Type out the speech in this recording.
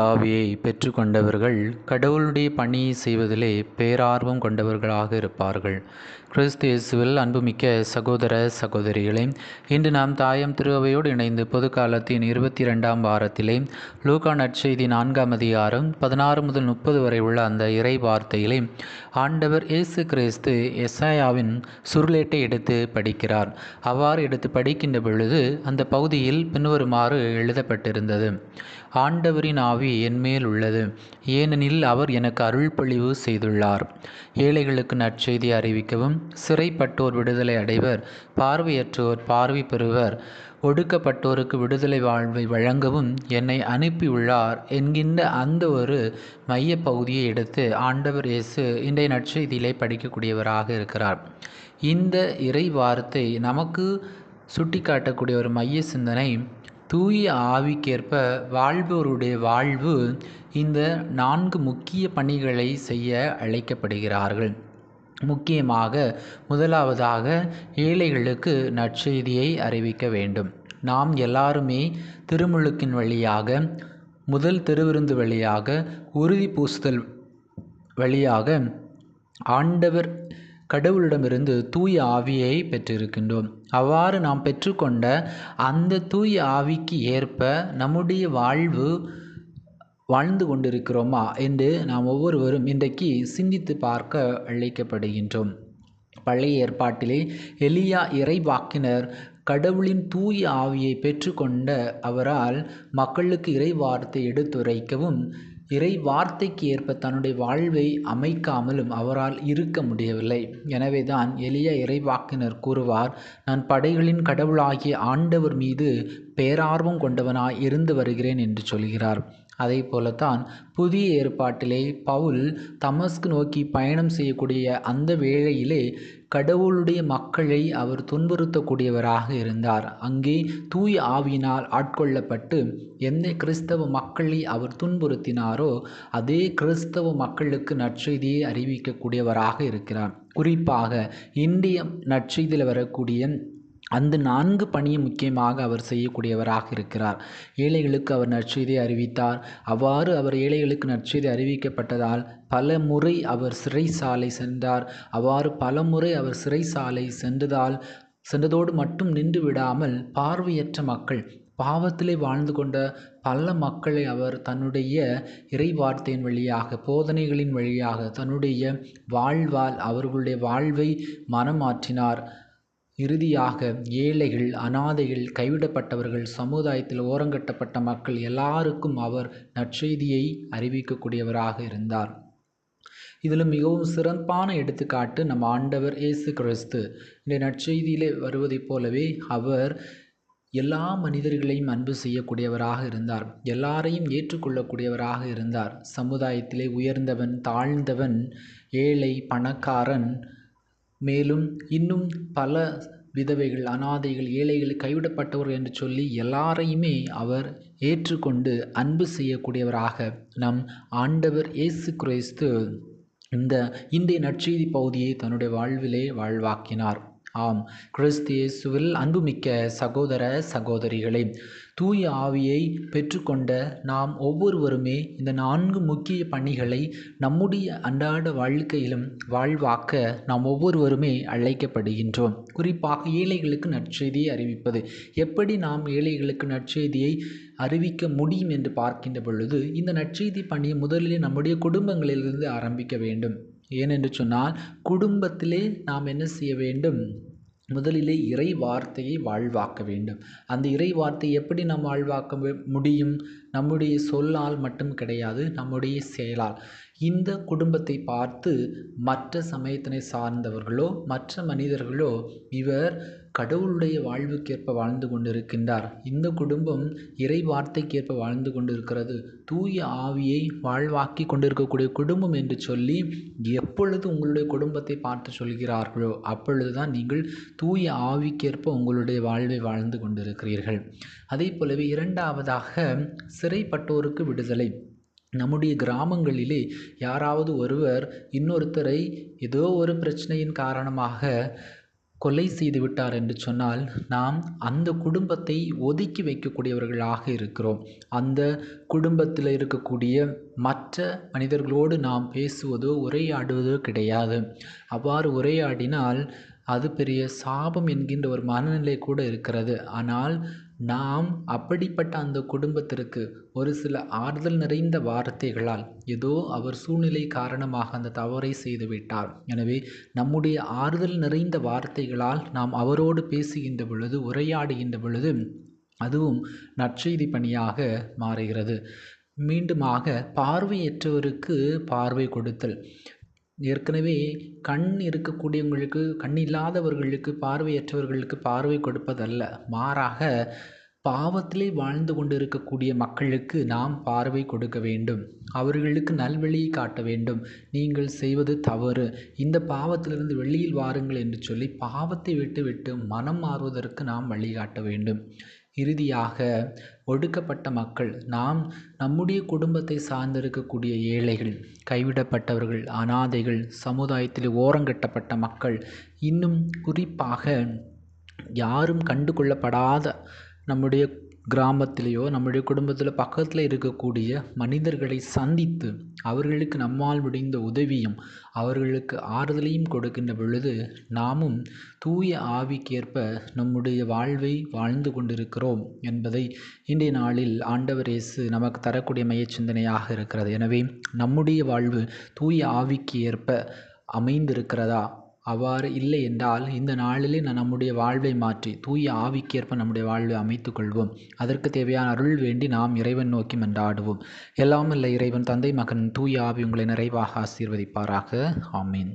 ஆவியை பெற்றுக்கொண்டவர்கள் கடவுளுடைய பணியை செய்வதிலே பேரார்வம் கொண்டவர்களாக இருப்பார்கள். கிறிஸ்து இயேசுவில் அன்புமிக்க சகோதர சகோதரிகளே, இன்று நாம் தாயம் திருவையோடு இணைந்து பொது காலத்தின் 22ஆம் வாரத்திலே லூக்கா நற்செய்தி 4ஆம் அதிகாரம் 16 முதல் 30 வரை உள்ள அந்த இறை வார்த்தையிலே ஆண்டவர் இயேசு கிறிஸ்து எசாயாவின் சுருளேட்டை எடுத்து படிக்கிறார். அவ்வாறு எடுத்து படிக்கின்ற பொழுது அந்த பகுதியில் பின்வருமாறு எழுதப்பட்டிருந்தது: ஆண்டவரின் ஆவி என்மேல் உள்ளது, ஏனெனில் அவர் எனக்கு அருள்பொழிவு செய்துள்ளார். ஏழைகளுக்கு நற்செய்தி அறிவிக்கவும், சிறைப்பட்டோர் விடுதலை அடைவர், பார்வையற்றோர் பார்வை பெறுவர், ஒடுக்கப்பட்டோருக்கு விடுதலை வாழ்வை வழங்கவும் என்னை அனுப்பியுள்ளார் என்கின்ற அந்த ஒரு மைய பகுதியை எடுத்து ஆண்டவர் இயேசு இன்றைய நற்செய்தியிலே படிக்கக்கூடியவராக இருக்கிறார். இந்த இறை வார்த்தை நமக்கு சுட்டிக்காட்டக்கூடிய ஒரு மைய சிந்தனை, தூய ஆவிக்கேற்ப வாழ்பவருடைய வாழ்வு இந்த 4 முக்கிய பணிகளை செய்ய அழைக்கப்படுகிறார்கள். முக்கியமாக முதலாவதாக ஏழைகளுக்கு நற்செய்தியை அறிவிக்க வேண்டும். நாம் எல்லாருமே திருமுழுக்கின் வழியாக, முதல் திருவிருந்து வழியாக, உறுதி பூசுதல் வழியாக ஆண்டவர் கடவுளிடமிருந்து தூய ஆவியை பெற்றிருக்கின்றோம். அவ்வாறு நாம் பெற்றுக்கொண்ட அந்த தூய ஆவிக்கு ஏற்ப நம்முடைய வாழ்ந்து கொண்டிருக்கிறோமா என்று நாம் ஒவ்வொருவரும் இன்றைக்கு சிந்தித்து பார்க்க அழைக்கப்படுகின்றோம். பழைய ஏற்பாட்டிலே எலியா இறைவாக்கினர் கடவுளின் தூய ஆவியை பெற்றுக்கொண்ட அவரால் மக்களுக்கு இறை வார்த்தை எடுத்துரைக்கவும், இறை வார்த்தைக்கு ஏற்ப தன்னுடைய வாழ்வை அமைக்காமலும் அவரால் இருக்க முடியவில்லை. எனவே தான் எலியா இறைவாக்கினர் கூறுவார், நான் படைகளின் கடவுளாகிய ஆண்டவர் மீது பேரார்வம் கொண்டவனாய் இருந்து வருகிறேன் என்று சொல்கிறார். அதே போலத்தான் புதிய ஏற்பாட்டிலே பவுல் தமஸ்கு நோக்கி பயணம் செய்யக்கூடிய அந்த வேளையிலே கடவுளுடைய மக்களை அவர் துன்புறுத்தக்கூடியவராக இருந்தார். அங்கே தூய ஆவியினால் ஆட்கொள்ளப்பட்டு எந்த கிறிஸ்தவ மக்களை அவர் துன்புறுத்தினாரோ அதே கிறிஸ்தவ மக்களுக்கு நற்செய்தியை அறிவிக்கக்கூடியவராக இருக்கிறார். குறிப்பாக இந்திய நற்செய்தியில் வரக்கூடிய அந்த 4 பணியும் முக்கியமாக அவர் செய்யக்கூடியவராக இருக்கிறார். ஏழைகளுக்கு அவர் நற்செய்தியை அறிவித்தார். அவ்வாறு அவர் ஏழைகளுக்கு நற்செய்தி அறிவிக்கப்பட்டதால் பல முறை அவர் சிறைசாலை சென்றார். அவ்வாறு பல முறை அவர் சிறைசாலை சென்றதோடு மட்டும் நின்று விடாமல் பார்வையற்ற மக்கள், பாவத்திலே வாழ்ந்து கொண்ட பல மக்களை அவர் தன்னுடைய இறை வார்த்தையின் வழியாக, போதனைகளின் வழியாக, தன்னுடைய வாழ்வால் அவர்களுடைய வாழ்வை மனமாற்றினார். இறுதியாக ஏழைகள், அனாதைகள், கைவிடப்பட்டவர்கள், சமுதாயத்தில் ஓரங்கட்டப்பட்ட மக்கள் எல்லாருக்கும் அவர் நற்செய்தியை அறிவிக்கக்கூடியவராக இருந்தார். இதில் மிகவும் சிறப்பான எடுத்துக்காட்டு நம் ஆண்டவர் இயேசு கிறிஸ்து. இந்த நற்செய்தியிலே வருவதைப் போலவே அவர் எல்லா மனிதர்களையும் அன்பு செய்யக்கூடியவராக இருந்தார். எல்லாரையும் ஏற்றுக்கொள்ளக்கூடியவராக இருந்தார். சமுதாயத்திலே உயர்ந்தவன், தாழ்ந்தவன், ஏழை, பணக்காரன், மேலும் இன்னும் பல விதவைகள், அனாதைகள், ஏழைகள், கைவிடப்பட்டவர் என்று சொல்லி எல்லாரையுமே அவர் ஏற்றுக்கொண்டு அன்பு செய்யக்கூடியவராக நம் ஆண்டவர் இயேசு கிறிஸ்து இன்றைய நற்செய்தி பகுதியை தன்னுடைய வாழ்விலே வாழ்வாக்கினார். ஆம், கிறிஸ்து இயேசுவில் அன்புமிக்க சகோதர சகோதரிகளே, தூய ஆவியை பெற்றுக்கொண்ட நாம் ஒவ்வொருவருமே இந்த 4 முக்கிய பணிகளை நம்முடைய அன்றாட வாழ்க்கையிலும் வாழ்வாக்க நாம் ஒவ்வொருவருமே அழைக்கப்படுகின்றோம். குறிப்பாக ஏழைகளுக்கு நற்செய்தியை அறிவிப்பது. எப்படி நாம் ஏழைகளுக்கு நற்செய்தியை அறிவிக்க முடியும் என்று பார்க்கின்ற பொழுது, இந்த நற்செய்தி பணியை முதலில் நம்முடைய குடும்பங்களிலிருந்து ஆரம்பிக்க வேண்டும். ஏனென்று சொன்னால், குடும்பத்திலே நாம் என்ன செய்ய வேண்டும்? முதலிலே இறை வார்த்தையை வாழ்வாக்க வேண்டும். அந்த இறை வார்த்தையை எப்படி நாம் வாழ்வாக்க முடியும்? நம்முடைய சொல்லால் மட்டும் கிடையாது, நம்முடைய செயலால். இந்த குடும்பத்தை பார்த்து மற்ற சமயத்தினை சார்ந்தவர்களோ மற்ற மனிதர்களோ இவர் கடவுளுடைய வாழ்வுக்கேற்ப வாழ்ந்து கொண்டிருக்கின்றார், இந்த குடும்பம் இறை வார்த்தைக்கேற்ப வாழ்ந்து கொண்டிருக்கிறது, தூய ஆவியை வாழ்வாக்கி கொண்டிருக்கக்கூடிய குடும்பம் என்று சொல்லி எப்பொழுது உங்களுடைய குடும்பத்தை பார்த்து சொல்கிறார்களோ அப்பொழுதுதான் நீங்கள் தூய ஆவிக்கேற்ப உங்களுடைய வாழ்வை வாழ்ந்து கொண்டிருக்கிறீர்கள். அதே போலவே இரண்டாவதாக சிறைப்பட்டோருக்கு விடுதலை. நம்முடைய கிராமங்களிலே யாராவது ஒருவர் இன்னொருத்தரை ஏதோ ஒரு பிரச்சனையின் காரணமாக கொலை செய்து விட்டார் என்று சொன்னால் நாம் அந்த குடும்பத்தை ஒதுக்கி வைக்கக்கூடியவர்களாக இருக்கிறோம். அந்த குடும்பத்தில் இருக்கக்கூடிய மற்ற மனிதர்களோடு நாம் பேசுவதோ உரையாடுவதோ கிடையாது. அவ்வாறு உரையாடினால் அது பெரிய சாபம் என்கின்ற ஒரு மனநிலை கூட இருக்கிறது. ஆனால் நாம் அப்படிப்பட்ட அந்த குடும்பத்திற்கு ஒரு சில ஆறுதல் நிறைந்த வார்த்தைகளால், ஏதோ அவர் சூழ்நிலை காரணமாக அந்த தவறை செய்துவிட்டார், எனவே நம்முடைய ஆறுதல் நிறைந்த வார்த்தைகளால் நாம் அவரோடு பேசுகின்ற பொழுது, உரையாடுகின்ற பொழுது அதுவும் நற்செய்தி பணியாக மாறுகிறது. மீண்டுமாக பார்வையற்றவருக்கு பார்வை கொடுத்தல். ஏற்கனவே கண் இருக்கக்கூடியவங்களுக்கு, கண் இல்லாதவர்களுக்கு, பார்வையற்றவர்களுக்கு பார்வை கொடுப்பதல்ல, மாறாக பாவத்திலே வாழ்ந்து கொண்டு இருக்கக்கூடிய மக்களுக்கு நாம் பார்வை கொடுக்க வேண்டும். அவர்களுக்கு நல்வழியை காட்ட வேண்டும். நீங்கள் செய்வது தவறு, இந்த பாவத்திலிருந்து வெளியில் வாருங்கள் என்று சொல்லி பாவத்தை விட்டு மனம் மாறுவதற்கு நாம் வழிகாட்ட வேண்டும். இறுதியாக ஒடுக்கப்பட்ட மக்கள், நாம் நம்முடைய குடும்பத்தை சார்ந்திருக்கக்கூடிய ஏழைகள், கைவிடப்பட்டவர்கள், அனாதைகள், சமுதாயத்தில் ஓரங்கட்டப்பட்ட மக்கள், இன்னும் குறிப்பாக யாரும் கண்டு கொள்ளப்படாத நம்முடைய கிராமத்திலேயோ நம்முடைய குடும்பத்தில் பக்கத்தில் இருக்கக்கூடிய மனிதர்களை சந்தித்து அவர்களுக்கு நம்மால் முடிந்த உதவியும் அவர்களுக்கு ஆறுதலையும் கொடுக்கின்ற பொழுது நாமும் தூய ஆவிக்கேற்ப நம்முடைய வாழ்வை வாழ்ந்து கொண்டிருக்கிறோம் என்பதை இன்றைய நாளில் ஆண்டவர் இயேசு நமக்கு தரக்கூடிய மைய சிந்தனையாக இருக்கிறது. எனவே நம்முடைய வாழ்வு தூய ஆவிக்கு ஏற்ப அமைந்திருக்கிறதா? அவ்வாறு இல்லை என்றால் இந்த நாளிலே நம்முடைய வாழ்வை மாற்றி தூய ஆவிக்கேற்ப நம்முடைய வாழ்வை அமைத்து கொள்வோம். அதற்கு தேவையான அருள் வேண்டி நாம் இறைவன் நோக்கி மன்றாடுவோம். எல்லாம் வல்ல இறைவன், தந்தை, மகன், தூய ஆவி உங்களை நிறைவாக ஆசீர்வதிப்பாராக. ஆமீன்.